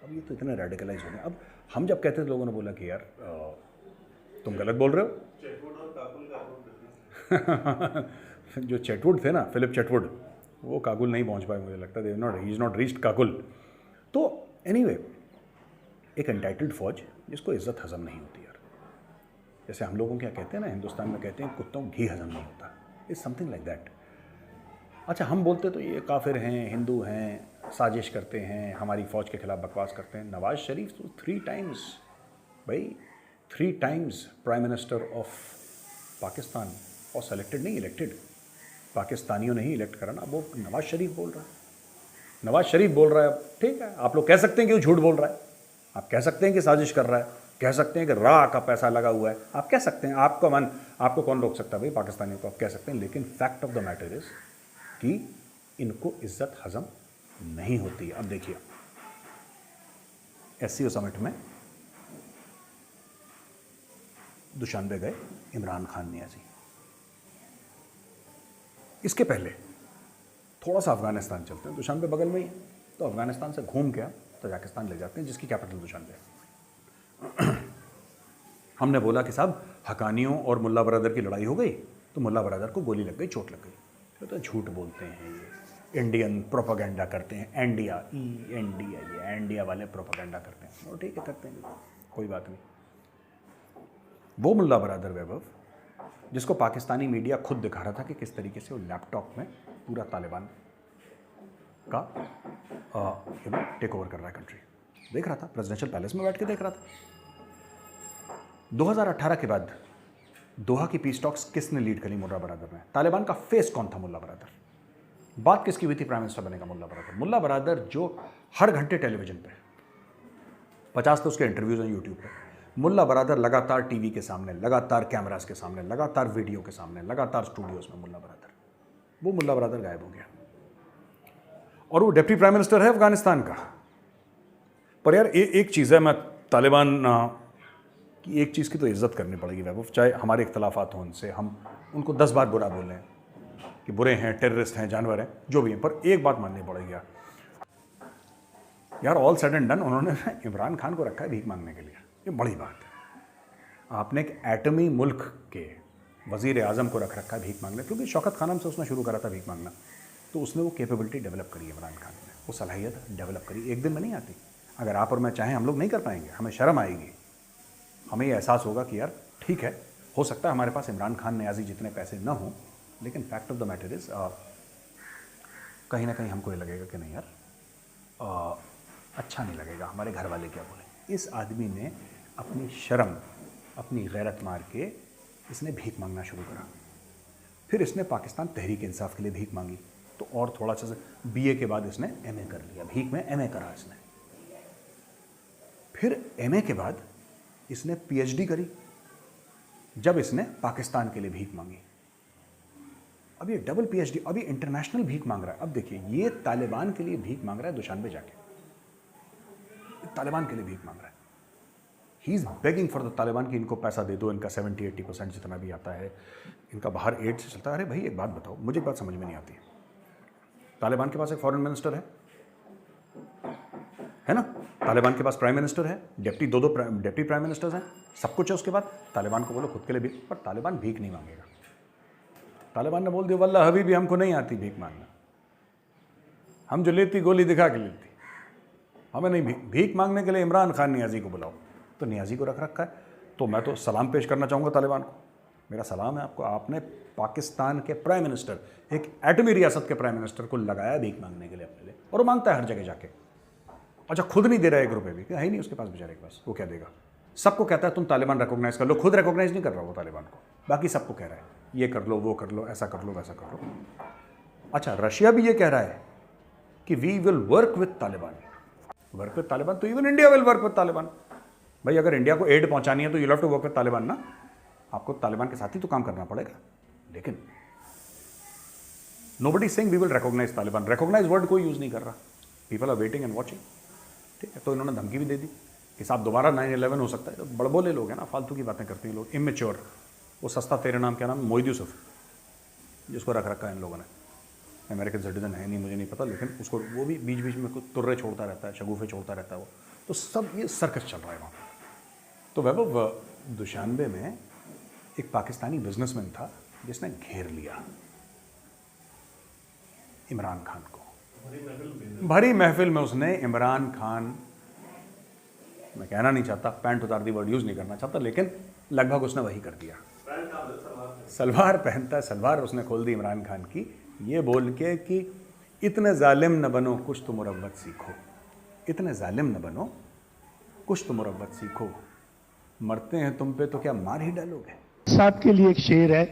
B: अब ये तो इतने रेडिकलाइज हो गए। अब हम जब कहते थे लोगों ने बोला कि यार तुम गलत बोल रहे हो।
C: चेटवुड और काबुल का
B: जो चेटवुड थे ना, फिलिप चेटवुड, वो काबुल नहीं पहुंच पाए, मुझे लगता है, he is not reached Kabul. तो एनीवे, एक एंटाइटल्ड फौज जिसको इज़्ज़त हज़म नहीं होती यार, जैसे हम लोगों क्या कहते हैं ना, हिंदुस्तान में कहते हैं कुत्तों घी हज़म नहीं होता, इज़ समथिंग लाइक दैट। अच्छा, हम बोलते तो ये काफिर हैं, हिंदू हैं, साजिश करते हैं, हमारी फ़ौज के खिलाफ बकवास करते हैं। नवाज़ शरीफ तो 3 टाइम्स, भाई 3 times prime minister of Pakistan, और सेलेक्टेड नहीं, इलेक्टेड, पाकिस्तानियों ने ही इलेक्ट करा ना। वो नवाज़ शरीफ बोल रहा है, नवाज़ शरीफ बोल रहा है, ठीक है, आप लोग कह सकते हैं कि वो झूठ बोल रहा है, आप कह सकते हैं कि साजिश कर रहा है, कह सकते हैं कि राह का पैसा लगा हुआ है, आप कह सकते हैं, आपका मन, आपको कौन रोक सकता है भाई, पाकिस्तानियों को आप कह सकते हैं। लेकिन fact of the matter is कि इनको इज्जत हजम नहीं होती। अब देखिए, SCO समिट में दुशानबे गए इमरान खान नियाज़ी। इसके पहले थोड़ा सा अफगानिस्तान चलते हैं, दुशानबे बगल में ही है, तो अफगानिस्तान से घूम के तजाकिस्तान ले जाते हैं, जिसकी कैपिटल दुशानबे है। हमने बोला कि साहब हकानियों और मुल्ला बरदर की लड़ाई हो गई, तो मुल्ला बरदर को गोली लग गई, चोट लग गई। तो झूठ बोलते हैं, ये इंडियन प्रोपेगेंडा करते हैं, इंडिया ये इंडिया वाले प्रोपेगेंडा करते हैं। और ठीक है, करते हैं, कोई बात नहीं। वो मुल्ला बरादर वैभव जिसको पाकिस्तानी मीडिया खुद दिखा रहा था कि किस तरीके से वो लैपटॉप में पूरा तालिबान का टेक ओवर कर रहा है कंट्री, देख रहा था, प्रेसिडेंशियल पैलेस में बैठ के देख रहा था। 2018 के बाद दोहा की पीस टॉक्स किसने लीड करी? मुल्ला बरादर ने। तालिबान का फेस कौन था? मुल्ला बरादर। बात किसकी हुई थी प्राइम मिनिस्टर बनेगा? मुल्ला बरादर। मुल्ला बरादर जो हर घंटे टेलीविजन पे 50 तो उसके इंटरव्यूज हैं यूट्यूब पे। मुल्ला बरादर लगातार टीवी के सामने, लगातार कैमरास के सामने, लगातार वीडियो के सामने, लगातार स्टूडियोज में मुल्ला बरादर। वो मुल्ला बरादर गायब हो गया और वो डिप्टी प्राइम मिनिस्टर है अफगानिस्तान का। पर यार एक चीज़ है, मैं तालिबान की एक चीज़ की तो इज्जत करनी पड़ेगी वैभव, चाहे हमारे इख्तलाफात हों उनसे, हम उनको 10 बार बुरा बोलें कि बुरे हैं, टेररिस्ट हैं, जानवर हैं, जो भी हैं, पर एक बात माननी पड़ेगी यार ऑल सेड एंड डन उन्होंने इमरान खान को रखा है भीख मांगने के लिए। ये बड़ी बात है। आपने एक एटमी मुल्क के वज़ीर आज़म को रख रखा है भीख मांगने, क्योंकि शौकत खानम से उसने शुरू करा था भीख मांगना, तो उसने वो कैपेबिलिटी डेवलप करी इमरान खान ने, वो सलाहियत डेवलप करी। एक दिन में नहीं आती। अगर आप और मैं चाहें हम लोग नहीं कर पाएंगे, हमें शर्म आएगी, हमें ये एहसास होगा कि यार ठीक है, हो सकता है हमारे पास इमरान खान नियाज़ी जितने पैसे ना हों, लेकिन fact of the matter is कहीं ना कहीं हमको ये लगेगा कि नहीं यार अच्छा नहीं लगेगा, हमारे घर वाले क्या बोले। इस आदमी ने अपनी शर्म, अपनी गैरत मार के इसने भीख मांगना शुरू करा। फिर इसने पाकिस्तान तहरीक इंसाफ के लिए भीख मांगी, तो और थोड़ा सा बीए के बाद इसने एमए कर लिया, भीख में एमए करा इसने। फिर एमए के बाद इसने पीएचडी करी, जब इसने पाकिस्तान के लिए भीख मांगी। अब ये डबल पीएचडी, अभी इंटरनेशनल भीख मांग रहा है। अब देखिए, ये तालिबान के लिए भीख मांग रहा है दुशानबे जाके, तालिबान के लिए भीख मांग रहा है। He is begging for the Taliban कि इनको पैसा दे दो, इनका 70-80% जितना भी आता है इनका बाहर एड से चलता है। अरे भाई एक बात बताओ, मुझे एक बात समझ में नहीं आती। तालिबान के पास एक फॉरेन मिनिस्टर है ना, तालिबान के पास प्राइम मिनिस्टर है, दो डिप्टी प्राइम मिनिस्टर्स हैं, सब कुछ है। उसके बाद तालिबान को बोलो खुद के लिए भीख, पर तालिबान भीख नहीं मांगेगा। तालिबान ने बोल दिया वल्लाह हबीबी हमको नहीं आती भीख मांगना, हम जो लेती गोली दिखा के लेती, हमें नहीं भीख मांगने के लिए इमरान खान नियाज़ी को बुलाओ। तो नियाज़ी को रख रखा है। तो मैं तो सलाम पेश करना चाहूँगा तालिबान को, मेरा सलाम है आपको, आपने पाकिस्तान के प्राइम मिनिस्टर, एक एटमी रियासत के प्राइम मिनिस्टर को लगाया भीख मांगने के लिए अपने लिए, और वो मांगता है हर जगह जाके। अच्छा खुद नहीं दे रहा है 1 रुपये भी, है ही नहीं उसके पास बेचारे के पास, वो क्या देगा। सबको कहता है तुम तालिबान रिकॉग्नाइज कर लो, खुद रिकॉग्नाइज नहीं कर रहा वो तालिबान को, बाकी सबको कह रहा है ये कर लो, वो कर लो, ऐसा कर लो, वैसा कर लो। अच्छा रशिया भी ये कह रहा है कि we will work with Taliban, work with Taliban, तो even India will work with Taliban. भाई अगर इंडिया को एड पहुंचानी है तो you have to work with Taliban ना, आपको तालिबान के साथ ही तो काम करना पड़ेगा। लेकिन nobody saying we will recognise Taliban, recognise word कोई यूज नहीं कर रहा, people are waiting and watching. ठीक है, तो इन्होंने धमकी भी दे दी कि साहब दोबारा 9/11 हो सकता है। तो बड़बोले लोग हैं ना, फालतू की बातें करते हैं लोग, इमेच्योर। वो सस्ता तेरे नाम क्या नाम, मोहिद यूसुफ, जिसको रख रखा है इन लोगों ने, अमेरिकन सिटीजन है नहीं, मुझे नहीं पता, लेकिन उसको वो भी बीच बीच में कुछ तुर्रे छोड़ता रहता है, शगुफे छोड़ता रहता है वो। तो सब ये सर्कस चल रहा है वहाँ पर। तो वैभव दुशानबे में एक पाकिस्तानी बिजनेसमैन था जिसने घेर लिया इमरान खान को, भरी महफिल में उसने इमरान खान, मैं कहना नहीं चाहता, पैंट उतार दी वर्ड यूज नहीं करना चाहता, लेकिन लगभग उसने वही कर दिया। सलवार पहनता है, सलवार उसने खोल दी इमरान खान की, ये बोल के कि इतने जालिम न बनो कुछ तो मुरव्वत सीखो, इतने जालिम न बनो कुछ तो मुरव्वत सीखो, मरते हैं तुम पे तो क्या मार ही डालोगे।
G: साहब के लिए एक शेर है,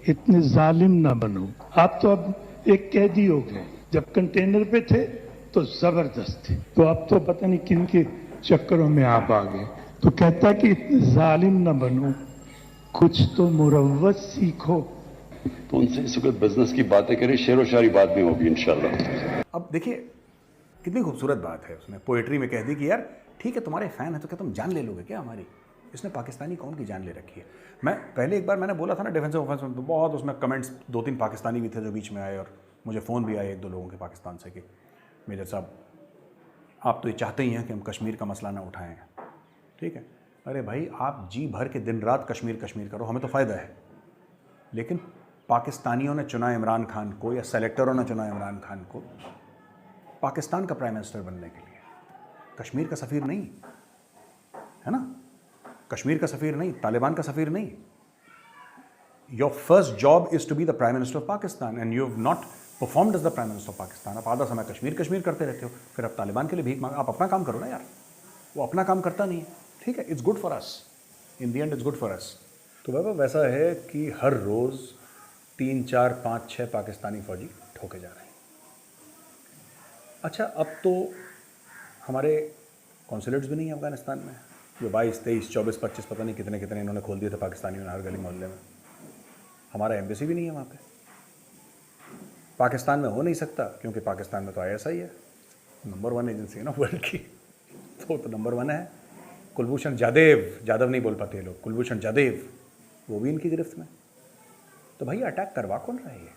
G: इतने जालिम ना बनो। आप तो अब एक कैदी हो गए, जब कंटेनर पे थे तो जबरदस्त थे, तो अब तो पता नहीं किन के चक्करों में आप आ गए। तो कहता कि इतने जालिम ना बनो, कुछ तो मुरव्वत सीखो।
H: तो उनसे इस वक्त बिजनेस की बातें करें, शेर व शायरी बात भी होगी इंशाल्लाह।
B: अब देखिए कितनी खूबसूरत बात है, उसने पोएट्री में कह दी कि यार ठीक है तुम्हारे फैन है तो क्या तुम जान ले लोगे क्या हमारी। इसने पाकिस्तानी कौन की जान ले रखी है। मैं पहले एक बार मैंने बोला था ना डिफेंसिव ऑफेंस में, तो बहुत उसमें कमेंट्स 2-3 पाकिस्तानी भी थे जो बीच में आए, और मुझे फ़ोन भी आए 1-2 लोगों के पाकिस्तान से कि मेजर साहब आप तो ये चाहते ही हैं कि हम कश्मीर का मसला ना उठाएं। ठीक है, अरे भाई आप जी भर के दिन रात कश्मीर कश्मीर करो, हमें तो फ़ायदा है, लेकिन पाकिस्तानियों ने चुना इमरान खान को, या सेलेक्टरों ने चुना इमरान खान को पाकिस्तान का प्राइम मिनिस्टर बनने के लिए, कश्मीर का सफ़ीर नहीं, है ना। कश्मीर का सफ़ीर नहीं, तालिबान का सफ़ीर नहीं। Your first job is to be the prime minister of Pakistan and you have not performed as the prime minister of Pakistan. आप आधा समय कश्मीर करते रहते हो, फिर आप तालिबान के लिए भीख मांग। आप अपना काम करो ना यार, वो अपना काम करता नहीं है। ठीक है, it's good for us, in the and it's good for us. तो बाबा वैसा है कि हर रोज़ 3, 4, 5, 6 पाकिस्तानी फ़ौजी ठोके जा रहे हैं। अच्छा, अब तो हमारे कॉन्सुलेट्स भी नहीं है अफगानिस्तान में, जो 22, 23, 24, 25 पता नहीं कितने कितने इन्होंने खोल दिए थे पाकिस्तानियों ने हर गली मोहल्ले में। हमारा एम्बेसी भी नहीं है वहाँ पे। पाकिस्तान में हो नहीं सकता क्योंकि पाकिस्तान में तो ISI है, नंबर 1 एजेंसी है ना वर्ल्ड की, तो नंबर 1 है। कुलभूषण जाधव नहीं बोल पाते लोग, कुलभूषण जाधव, वो भी इनकी गिरफ्त में। तो भाई अटैक करवा कौन रहा है ये?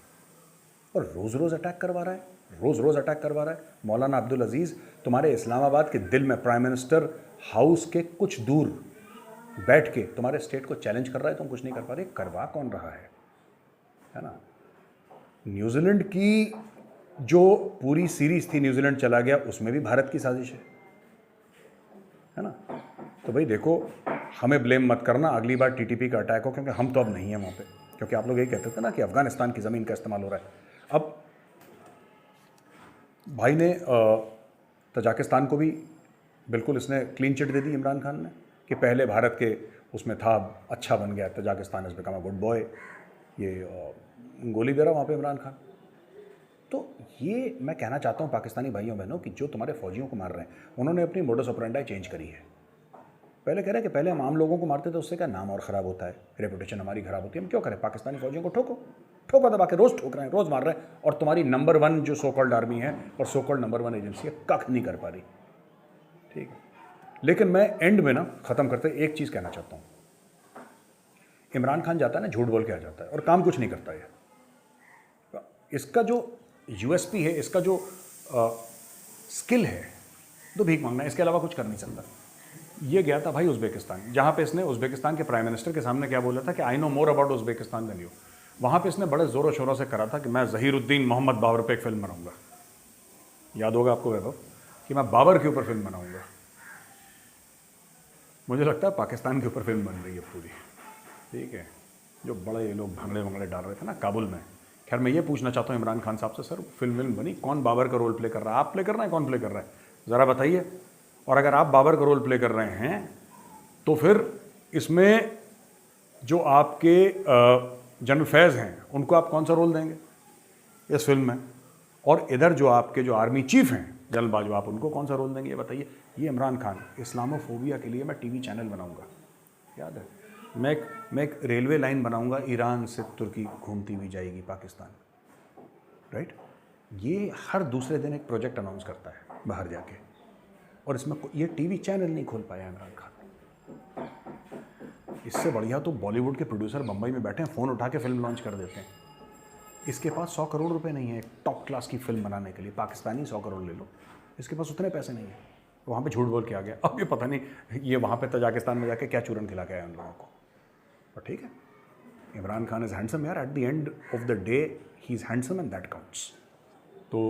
B: और रोज़ अटैक करवा रहा है, रोज़ अटैक करवा रहा है। मौलाना अब्दुल अजीज़ तुम्हारे इस्लामाबाद के दिल में प्राइम मिनिस्टर हाउस के कुछ दूर बैठ के तुम्हारे स्टेट को चैलेंज कर रहा है, तुम कुछ नहीं कर पा रहे। करवा कौन रहा है ना? न्यूजीलैंड की जो पूरी सीरीज थी, न्यूजीलैंड चला गया, उसमें भी भारत की साजिश है ना? तो भाई देखो, हमें ब्लेम मत करना अगली बार TTP का अटैक हो, क्योंकि हम तो अब नहीं हैं वहाँ पे। क्योंकि आप लोग यही कहते थे ना कि अफगानिस्तान की ज़मीन का इस्तेमाल हो रहा है। अब भाई ने तजाकिस्तान को भी बिल्कुल इसने क्लीन चिट दे दी इमरान खान ने, कि पहले भारत के उसमें था, अच्छा बन गया, Tajikistan is become a good boy, ये गोली दे रहा वहाँ पे इमरान खान। तो ये मैं कहना चाहता हूँ पाकिस्तानी भाइयों बहनों कि जो तुम्हारे फौजियों को मार रहे हैं, उन्होंने अपनी मोडस ऑपरेंडाई चेंज करी है। पहले कह रहे हैं कि पहले हम आम लोगों को मारते थे, उससे क्या नाम और ख़राब होता है, रेपुटेशन हमारी ख़राब होती है, हम क्यों करें? पाकिस्तानी फौजियों को ठोको दबा के, रोज़ ठोक रहे हैं, रोज़ मार रहे हैं, और तुम्हारी नंबर 1 जो सो कॉल्ड आर्मी है और सो कॉल्ड नंबर 1 एजेंसी है, कख नहीं कर पा रही। ठीक है, लेकिन मैं एंड में ना ख़त्म करते एक चीज़ कहना चाहता हूँ। इमरान खान जाता है ना, झूठ बोल के आ जाता है और काम कुछ नहीं करता है। इसका जो USP है, इसका जो स्किल है, तो भीख मांगना, इसके अलावा कुछ कर नहीं सकता। ये गया था भाई उज़्बेकिस्तान, जहाँ पे इसने उज़्बेकिस्तान के प्राइम मिनिस्टर के सामने क्या बोला था कि I know more about Uzbekistan than you. वहाँ पे इसने बड़े ज़ोरों शोरों से करा था कि मैं ज़हीरुद्दीन मोहम्मद बाबर पे एक फिल्म बनाऊंगा। याद होगा आपको वैभव, कि मैं बाबर के ऊपर फिल्म बनाऊंगा। मुझे लगता है पाकिस्तान के ऊपर फिल्म बन रही है पूरी। ठीक है, जो बड़े ये लोग भंगड़े डाल रहे थे ना काबुल में। खैर मैं ये पूछना चाहता हूँ इमरान खान साहब से, सर फिल्म बनी, कौन बाबर का रोल प्ले कर रहा है? आप प्ले कर रहे हैं, कौन प्ले कर रहा है, ज़रा बताइए। और अगर आप बाबर का रोल प्ले कर रहे हैं तो फिर इसमें जो आपके जनरल फैज़ हैं उनको आप कौन सा रोल देंगे इस फिल्म में? और इधर जो आपके जो आर्मी चीफ हैं जनरल बाजवा, आप उनको कौन सा रोल देंगे, ये बताइए। ये इमरान खान, इस्लामोफोबिया के लिए मैं TV चैनल बनाऊंगा, याद है? मैं एक रेलवे लाइन बनाऊंगा, ईरान से तुर्की घूमती हुई जाएगी पाकिस्तान, राइट? ये हर दूसरे दिन एक प्रोजेक्ट अनाउंस करता है बाहर जाके, और इसमें ये TV चैनल नहीं खोल पाया इमरान खान। इससे बढ़िया तो बॉलीवुड के प्रोड्यूसर बम्बई में बैठे हैं, फ़ोन उठा के फिल्म लॉन्च कर देते हैं। इसके पास 100 करोड़ रुपए नहीं है एक टॉप क्लास की फिल्म बनाने के लिए। पाकिस्तानी 100 करोड़ ले लो, इसके पास उतने पैसे नहीं है। वहाँ पे झूठ बोल के आ गया। अब ये पता नहीं ये वहाँ पे तजाकिस्तान में जाके क्या चूरन खिला के आया उन लोगों को। पर ठीक है, इमरान खान इज़ हैंडसम यार, at the end of the day he is handsome and that counts. तो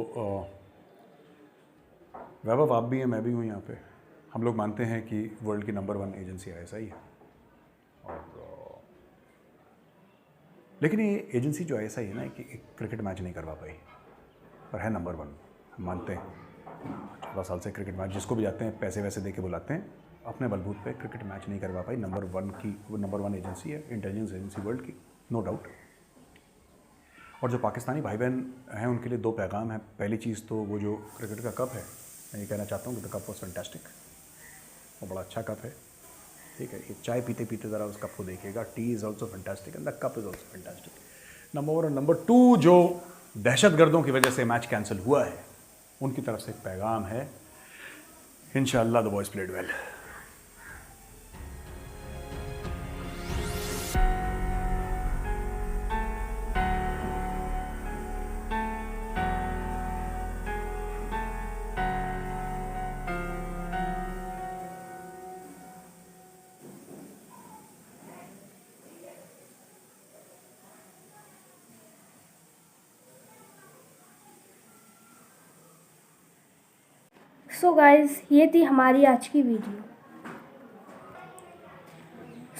B: वैभव, आप भी हैं, मैं भी हूँ यहाँ पे। हम लोग मानते हैं कि वर्ल्ड की नंबर 1 एजेंसी ISI है, और लेकिन ये एजेंसी जो ISI है ना, कि एक क्रिकेट मैच नहीं करवा पाई, पर है नंबर 1। हम मानते हैं 14 साल से क्रिकेट मैच जिसको भी जाते हैं पैसे वैसे दे के बुलाते हैं, अपने बलबूत पे क्रिकेट मैच नहीं करवा पाई। नंबर 1 एजेंसी है, इंटेलिजेंस एजेंसी वर्ल्ड की, नो डाउट। और जो पाकिस्तानी भाई बहन हैं उनके लिए 2 पैगाम हैं। पहली चीज़ तो वो जो क्रिकेट का कप है, मैं ये कहना चाहता हूँ कि द कप वॉज फैंटास्टिक, वो बड़ा अच्छा कप है। ठीक है, ये चाय पीते पीते ज़रा उस कप को देखिएगा। T is also fantastic and the cup is also fantastic, number 1। और नंबर 2, जो दहशतगर्दों की वजह से मैच कैंसिल हुआ है, उनकी तरफ से एक पैगाम है, इंशाअल्लाह the boys played well.
A: So guys, ये थी हमारी आज की वीडियो।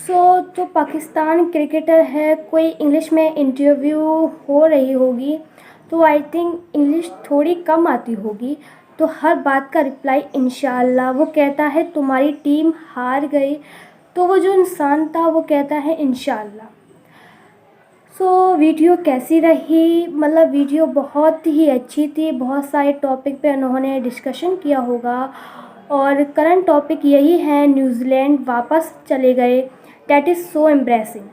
A: जो पाकिस्तान क्रिकेटर है, कोई इंग्लिश में इंटरव्यू हो रही होगी तो आई थिंक इंग्लिश थोड़ी कम आती होगी, तो हर बात का रिप्लाई इंशाल्लाह। वो कहता है तुम्हारी टीम हार गई, तो वो जो इंसान था वो कहता है इंशाल्लाह। वीडियो कैसी रही? मतलब वीडियो बहुत ही अच्छी थी, बहुत सारे टॉपिक पे उन्होंने डिस्कशन किया होगा और करंट टॉपिक यही है, न्यूजीलैंड वापस चले गए। That is so embarrassing.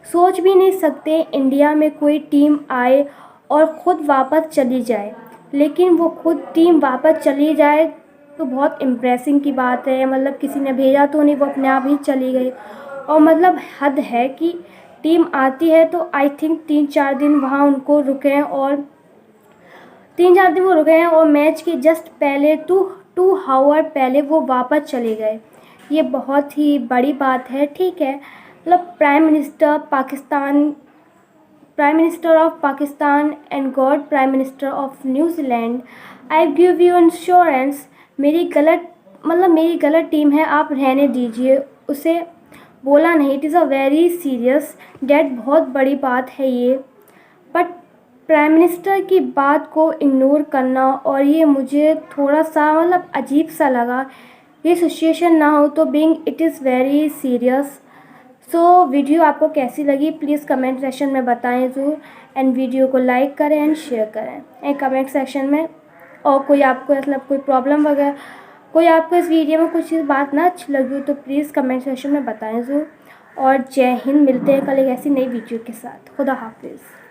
A: सोच भी नहीं सकते इंडिया में कोई टीम आए और ख़ुद वापस चली जाए, लेकिन वो खुद टीम वापस चली जाए तो बहुत इम्प्रेसिंग की बात है। मतलब किसी ने भेजा तो नहीं, वो अपने आप ही चली गई। और मतलब हद है कि टीम आती है तो आई थिंक 3-4 दिन वहाँ उनको रुके और 3-4 दिन वो रुके हैं और मैच के जस्ट पहले 2 आवर पहले वो वापस चले गए। ये बहुत ही बड़ी बात है। ठीक है, मतलब prime minister of Pakistan and God prime minister of New Zealand, I give you insurance. मेरी गलत टीम है, आप रहने दीजिए। उसे बोला नहीं, it is a very serious date, बहुत बड़ी बात है ये। बट प्राइम मिनिस्टर की बात को इग्नोर करना, और ये मुझे थोड़ा सा मतलब अजीब सा लगा। ये सिचुएशन ना हो तो being it is very serious. Video आपको कैसी लगी प्लीज़ कमेंट सेक्शन में बताएं ज़रूर, एंड वीडियो को लाइक करें एंड शेयर करें एंड कमेंट सेक्शन में। और कोई आपको मतलब कोई प्रॉब्लम वगैरह, कोई आपको इस वीडियो में कुछ बात ना अच्छी लगी हो तो प्लीज़ कमेंट सेक्शन में बताएं ज़रूर। और जय हिंद। मिलते हैं कल एक ऐसी नई वीडियो के साथ। खुदा हाफिज़।